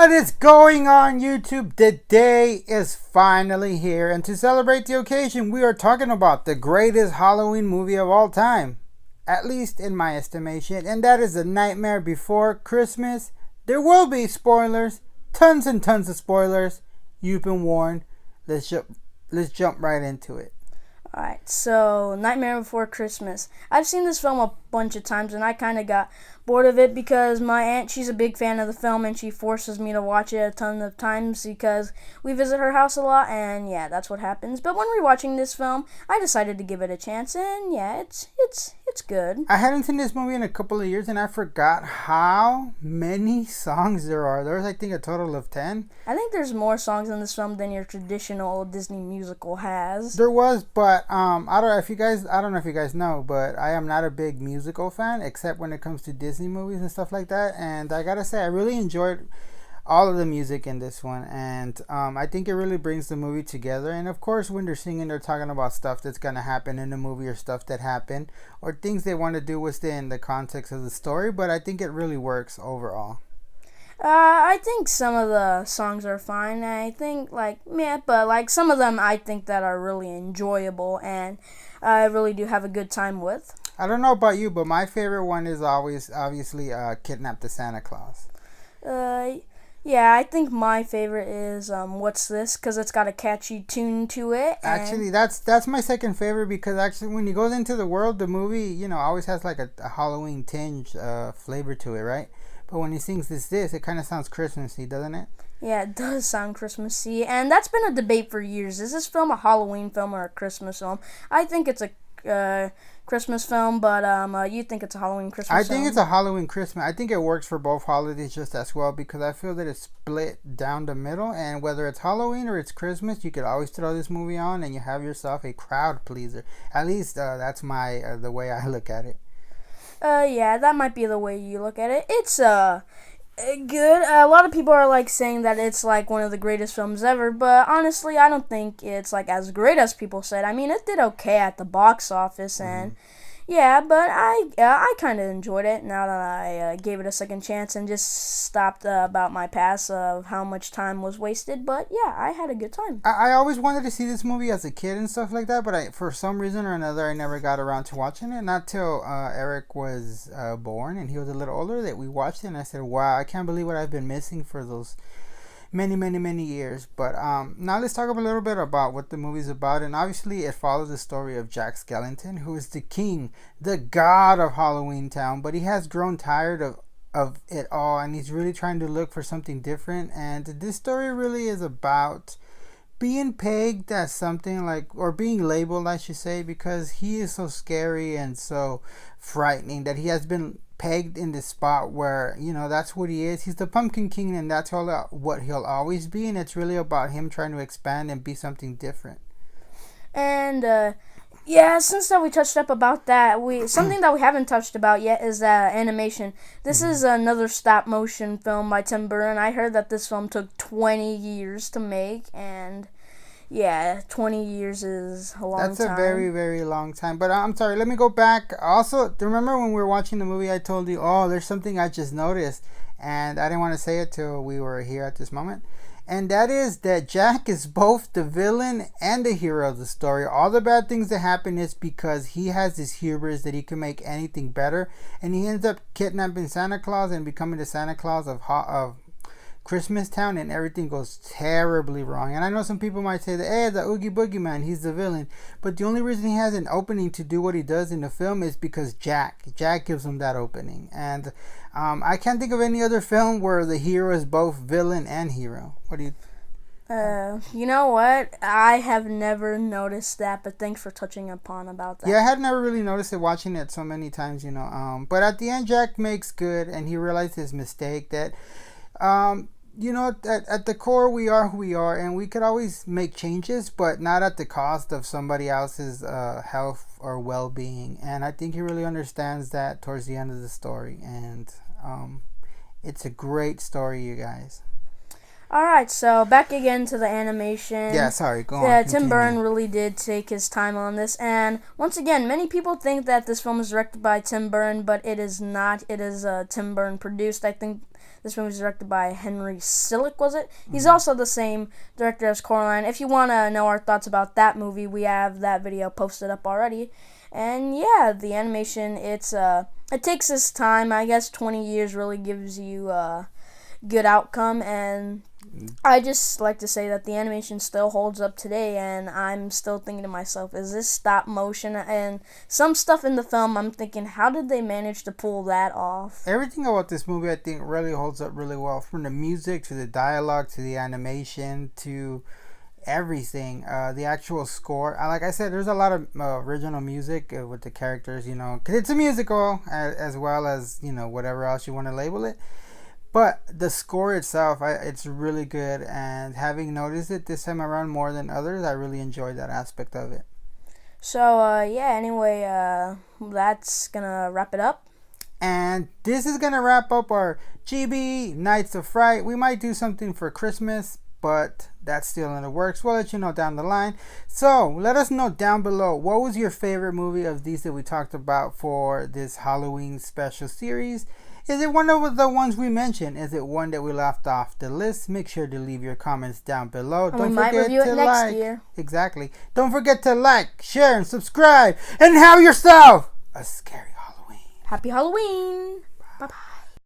What is going on, YouTube? The day is finally here, and to celebrate the occasion, we are talking about the greatest Halloween movie of all time, at least in my estimation, and that is The Nightmare Before Christmas. There will be spoilers, tons and tons of spoilers. You've been warned. Let's jump right into it. Alright, so Nightmare Before Christmas. I've seen this film a bunch of times and I kind of got bored of it because my aunt, she's a big fan of the film and she forces me to watch it a ton of times because we visit her house a lot and yeah, that's what happens. But when rewatching this film, I decided to give it a chance and yeah, it's good. I hadn't seen this movie in a couple of years and I forgot how many songs there are. There's I think a total of 10. I think there's more songs in this film than your traditional Disney musical has. There was, but I don't know if you guys know, but I am not a big musical fan except when it comes to Disney movies and stuff like that. And I gotta say, I really enjoyed all of the music in this one, and I think it really brings the movie together. And of course, when they're singing, they're talking about stuff that's gonna happen in the movie or stuff that happened or things they want to do within the context of the story. But I think it really works overall. I think some of the songs are fine. I think but some of them I think that are really enjoyable and I really do have a good time with. I don't know about you, but my favorite one is always obviously "Kidnap the Santa Claus." Yeah, I think my favorite is "What's This?" because it's got a catchy tune to it. Actually, that's my second favorite because actually when he goes into the world, the movie always has like a Halloween tinge flavor to it, right? But when he sings this, it kind of sounds Christmassy, doesn't it? Yeah, it does sound Christmassy, and that's been a debate for years. Is this film a Halloween film or a Christmas film? I think it's a Christmas film, but you think it's a Halloween Christmas film? I think it's a Halloween Christmas. I think it works for both holidays just as well because I feel that it's split down the middle, and whether it's Halloween or it's Christmas, you could always throw this movie on and you have yourself a crowd pleaser. At least that's the way I look at it. Yeah, that might be the way you look at it. It's good. A lot of people are saying that it's one of the greatest films ever, but honestly, I don't think it's as great as people said. I mean, it did okay at the box office, and yeah, but I kind of enjoyed it now that I gave it a second chance and just stopped about my past of how much time was wasted. But yeah, I had a good time. I always wanted to see this movie as a kid and stuff like that, but for some reason or another, I never got around to watching it. Not till Eric was born and he was a little older that we watched it, and I said, wow, I can't believe what I've been missing for those many years. But now let's talk a little bit about what the movie's about. And obviously it follows the story of Jack Skellington, who is the king, the god of Halloween Town, but he has grown tired of it all and he's really trying to look for something different. And this story really is about being pegged as something or being labeled, I should say, because he is so scary and so frightening that he has been pegged in this spot where that's what he is. He's the Pumpkin King, and that's what he'll always be. And it's really about him trying to expand and be something different. And yeah, since that we touched up about that, something that we haven't touched about yet is animation. This is another stop motion film by Tim Burton. I heard that this film took 20 years to make, and yeah, 20 years is a long time. That's a very, very long time. But I'm sorry, let me go back. Also, remember when we were watching the movie, I told you, there's something I just noticed. And I didn't want to say it till we were here at this moment. And that is that Jack is both the villain and the hero of the story. All the bad things that happen is because he has this hubris that he can make anything better. And he ends up kidnapping Santa Claus and becoming the Santa Claus of Christmas Town, and everything goes terribly wrong. And I know some people might say that, hey, the Oogie Boogie Man, he's the villain. But the only reason he has an opening to do what he does in the film is because Jack gives him that opening. And I can't think of any other film where the hero is both villain and hero. What do you... You know what? I have never noticed that, but thanks for touching upon about that. Yeah, I had never really noticed it watching it so many times, But at the end, Jack makes good, and he realized his mistake that... at the core, we are who we are, and we could always make changes, but not at the cost of somebody else's health or well-being. And I think he really understands that towards the end of the story, and it's a great story, you guys. Alright, so back again to the animation. Yeah, sorry, go on. Yeah, Tim Burton really did take his time on this, and once again, many people think that this film is directed by Tim Burton, but it is not. It is Tim Burton produced. I think This movie was directed by Henry Selick, was it? He's also the same director as Coraline. If you want to know our thoughts about that movie, we have that video posted up already. And yeah, the animation, it takes its time. I guess 20 years really gives you a good outcome, and I just like to say that the animation still holds up today, and I'm still thinking to myself, is this stop motion? And some stuff in the film, I'm thinking, how did they manage to pull that off? Everything about this movie, I think, really holds up really well. From the music to the dialogue to the animation to everything, the actual score. Like I said, there's a lot of original music with the characters, because it's a musical as well as whatever else you want to label it. But the score itself, it's really good, and having noticed it this time around more than others, I really enjoyed that aspect of it. So yeah, anyway, that's gonna wrap it up. And this is gonna wrap up our GBE Nights of Fright. We might do something for Christmas, but that's still in the works. We'll let you know down the line. So let us know down below, what was your favorite movie of these that we talked about for this Halloween special series? Is it one of the ones we mentioned? Is it one that we left off the list? Make sure to leave your comments down below. And don't forget to like. Year. Exactly. Don't forget to like, share, and subscribe. And have yourself a scary Halloween. Happy Halloween. Bye-bye.